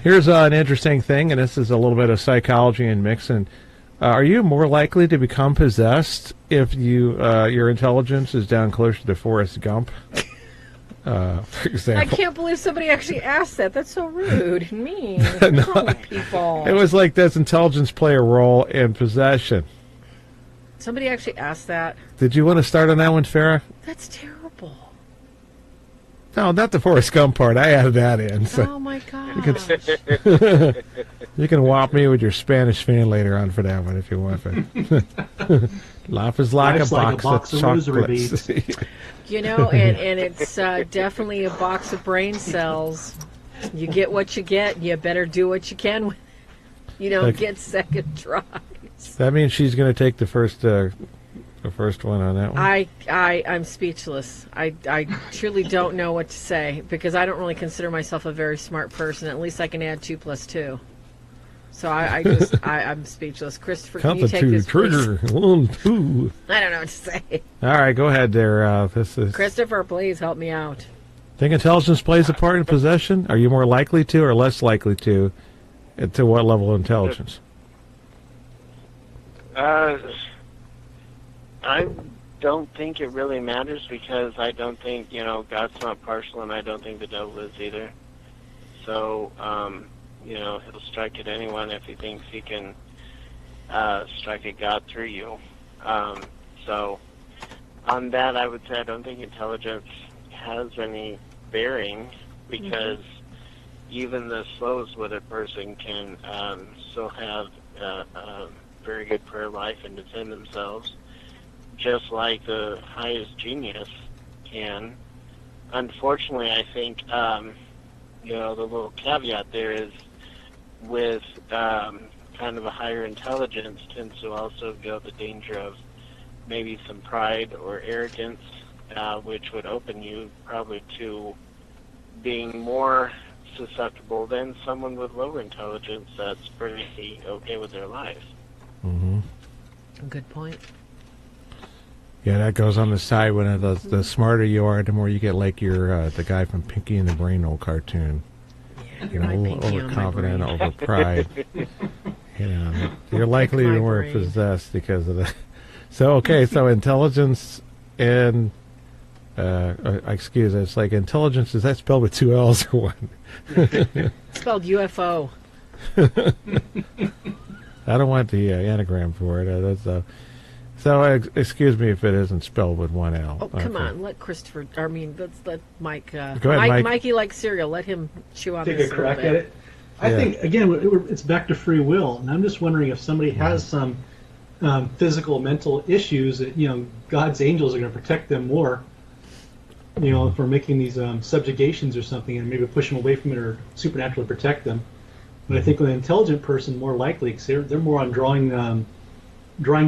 Here's an interesting thing, and this is a little bit of psychology and mixing. Are you more likely to become possessed if your intelligence is down closer to Forrest Gump? For example. I can't believe somebody actually asked that. That's so rude and mean. No, What's wrong with people? it was like, does intelligence play a role in possession? Somebody actually asked that. Did you want to start on that one, Farah? That's terrible. No, not the Forrest Gump part. I added that in. So Oh my gosh. you can whop me with your Spanish fan later on for that one if you want. But life is like Life's a box of rosary chocolates. beads. You know, and it's definitely a box of brain cells. You get what you get. You better do what you can with. You don't get second tries. That means she's going to take the first one on that one. I'm speechless. I truly don't know what to say because I don't really consider myself a very smart person. At least I can add 2 + 2. So I'm speechless. Christopher, can you take this? Trigger 1, 2. I don't know what to say. All right, go ahead there. This is. Christopher, please help me out. Think intelligence plays a part in possession? Are you more likely to or less likely to? To what level of intelligence? I don't think it really matters because I don't think, God's not partial, and I don't think the devil is either. So, he'll strike at anyone if he thinks he can strike at God through you. So, on that, I would say I don't think intelligence has any bearing because even the slowest witted person can still have a very good prayer life and defend themselves, just like the highest genius can. Unfortunately, I think, the little caveat there is with kind of a higher intelligence tends to also go the danger of maybe some pride or arrogance, which would open you probably to being more susceptible than someone with lower intelligence that's pretty okay with their life. Mm-hmm. Good point. Yeah, that goes on the side when the smarter you are, the more you get like the guy from Pinky and the Brain old cartoon. Yeah, a little overconfident, over pride. You're likely to be more possessed because of that. So so intelligence and excuse me, it's like intelligence. Is that spelled with 2 L's or one? It's spelled UFO. I don't want the anagram for it. So excuse me if it isn't spelled with 1 L. Oh, come on. Let Christopher, let's let Mike. Go ahead, Mike. Mikey likes cereal. Let him chew on Take this a crack bit. at it. I think, again, it's back to free will. And I'm just wondering if somebody has some physical, mental issues that, God's angels are going to protect them more, for making these subjugations or something and maybe push them away from it or supernaturally protect them. But I think with an intelligent person, more likely, because they're more on drawing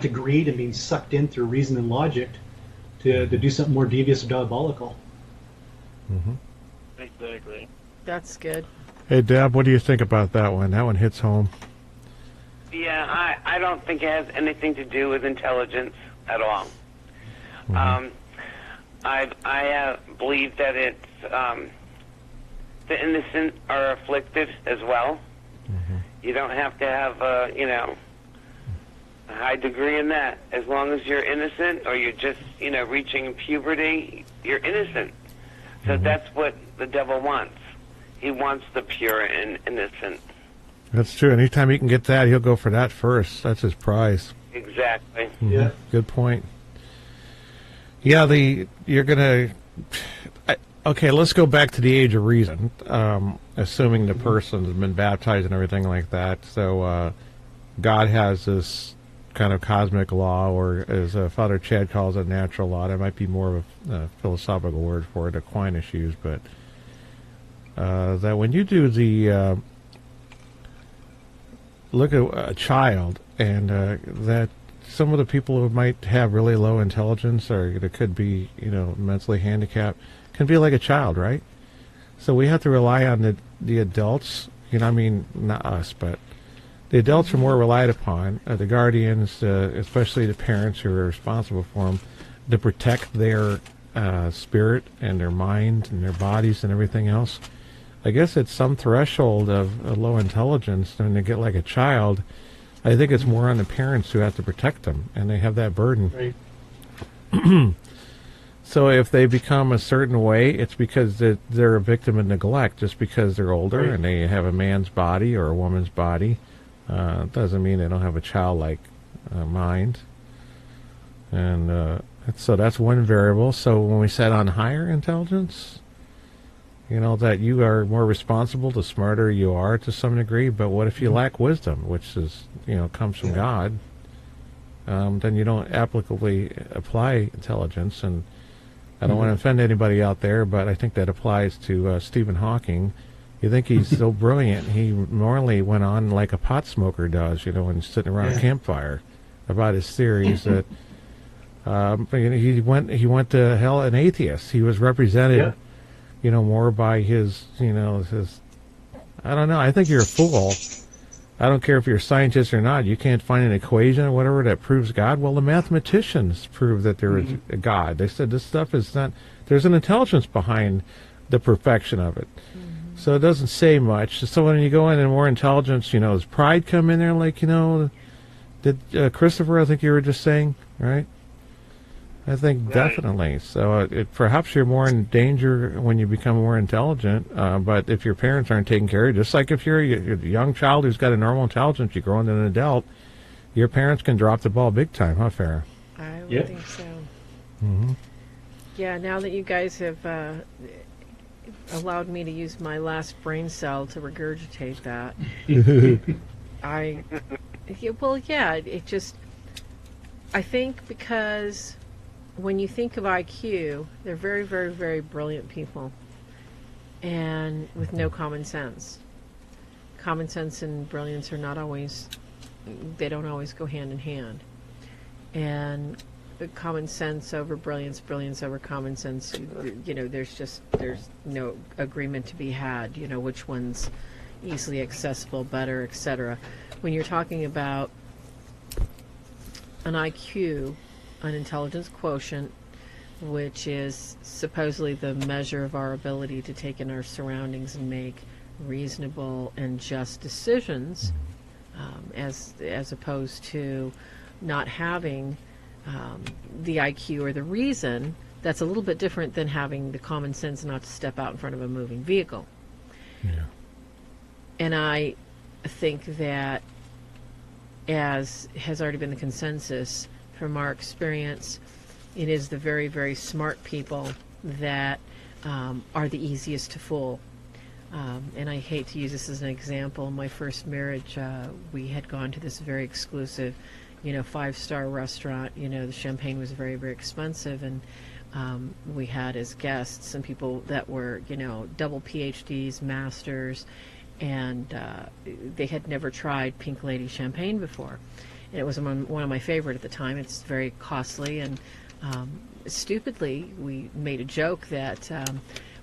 to greed and being sucked in through reason and logic to do something more devious or diabolical. Mm-hmm. Exactly. That's good. Hey, Deb, what do you think about that one? That one hits home. Yeah, I don't think it has anything to do with intelligence at all. Mm-hmm. I believe that it's the innocent are afflicted as well. Mm-hmm. You don't have to have a high degree in that. As long as you're innocent or you're just reaching puberty, you're innocent. So that's what the devil wants. He wants the pure and innocent. That's true. Anytime he can get that, he'll go for that first. That's his prize. Exactly. Mm-hmm. Yeah. Good point. Yeah, you're going to... Okay, let's go back to the age of reason, assuming the person has been baptized and everything like that. So God has this kind of cosmic law, or as Father Chad calls it, natural law. That might be more of a philosophical word for it, Aquinas used, but that when you do the... look at a child, and that some of the people who might have really low intelligence or that could be, mentally handicapped, can be like a child, right? So we have to rely on the adults, not us, but the adults are more relied upon, the guardians, especially the parents who are responsible for them, to protect their spirit and their mind and their bodies and everything else. I guess it's some threshold of low intelligence. When they get like a child, I think it's more on the parents who have to protect them, and they have that burden. Right. So if they become a certain way, it's because they're a victim of neglect. Just because they're older Right. and they have a man's body or a woman's body, doesn't mean they don't have a childlike mind. And so that's one variable. So when we said on higher intelligence, that you are more responsible the smarter you are to some degree. But what if you lack wisdom, which is comes from God? Then you don't applicably apply intelligence. And I don't want to offend anybody out there, but I think that applies to Stephen Hawking. You think he's so brilliant, he normally went on like a pot smoker does, when he's sitting around a campfire, about his theories that he went to hell an atheist. He was represented, more by his, his. I don't know. I think you're a fool. I don't care if you're a scientist or not. You can't find an equation or whatever that proves God. Well, the mathematicians prove that there is a God. They said this stuff is not. There's an intelligence behind the perfection of it. So it doesn't say much. So when you go in and more intelligence, does pride come in there? Like, did Christopher, I think you were just saying, right? I think definitely. So perhaps you're more in danger when you become more intelligent. But if your parents aren't taking care of you, just like if you're a young child who's got a normal intelligence, you grow into an adult, your parents can drop the ball big time, huh, Farah? I would Yep. think so. Mm-hmm. Yeah, now that you guys have allowed me to use my last brain cell to regurgitate that, I think because when you think of IQ, they're very, very, very brilliant people, and with no common sense. Common sense and brilliance are not always, they don't always go hand in hand. And common sense over brilliance, brilliance over common sense, there's no agreement to be had, which one's easily accessible, better, etc. When you're talking about an IQ, an intelligence quotient, which is supposedly the measure of our ability to take in our surroundings and make reasonable and just decisions, as opposed to not having the IQ or the reason. That's a little bit different than having the common sense not to step out in front of a moving vehicle. Yeah. And I think that, as has already been the consensus from our experience, it is the very, very smart people that are the easiest to fool. And I hate to use this as an example. In my first marriage, we had gone to this very exclusive, 5-star restaurant. The champagne was very, very expensive, and we had as guests some people that were, double PhDs, masters, and they had never tried Pink Lady champagne before. And it was one of my favorite at the time. It's very costly, and stupidly, we made a joke that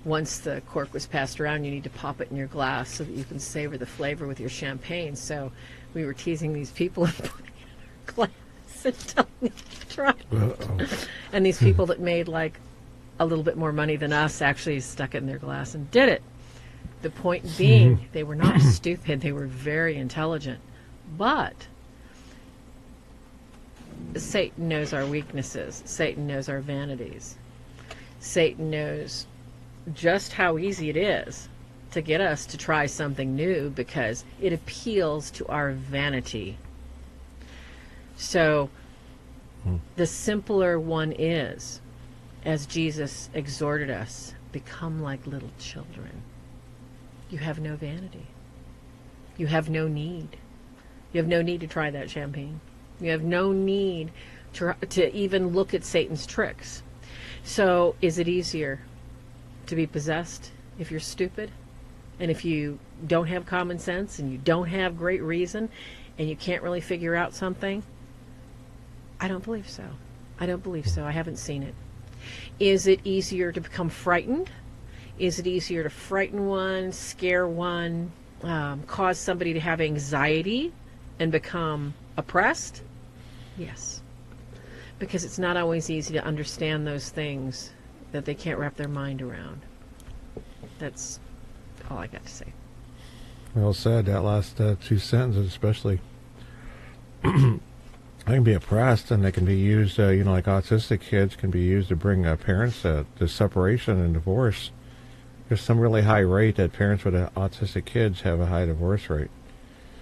once the cork was passed around, you need to pop it in your glass so that you can savor the flavor with your champagne. So we were teasing these people and putting it in our glass and telling them to try it. And these people that made like a little bit more money than us actually stuck it in their glass and did it. The point being, they were not stupid. They were very intelligent. But Satan knows our weaknesses. Satan knows our vanities. Satan knows just how easy it is to get us to try something new because it appeals to our vanity. So the simpler one is, as Jesus exhorted us, become like little children. You have no vanity. You have no need. You have no need to try that champagne. You have no need to even look at Satan's tricks. So is it easier to be possessed if you're stupid? And if you don't have common sense and you don't have great reason and you can't really figure out something? I don't believe so. I don't believe so. I haven't seen it. Is it easier to become frightened? Is it easier to frighten one, scare one, cause somebody to have anxiety and become oppressed? Yes. Because it's not always easy to understand those things that they can't wrap their mind around. That's all I got to say. Well said. That last two sentences, especially. They can be oppressed, and they can be used. Like autistic kids can be used to bring parents to separation and divorce. There's some really high rate that parents with autistic kids have a high divorce rate.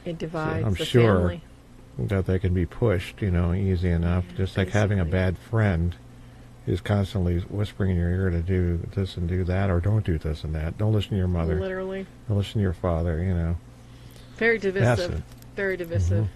It divides I'm the sure family. that they can be pushed, easy enough. Just like having a basically. bad friend who's constantly whispering in your ear to do this and do that, or don't do this and that. Don't listen to your mother. Literally. Don't listen to your father, Very That's divisive. it. Very divisive.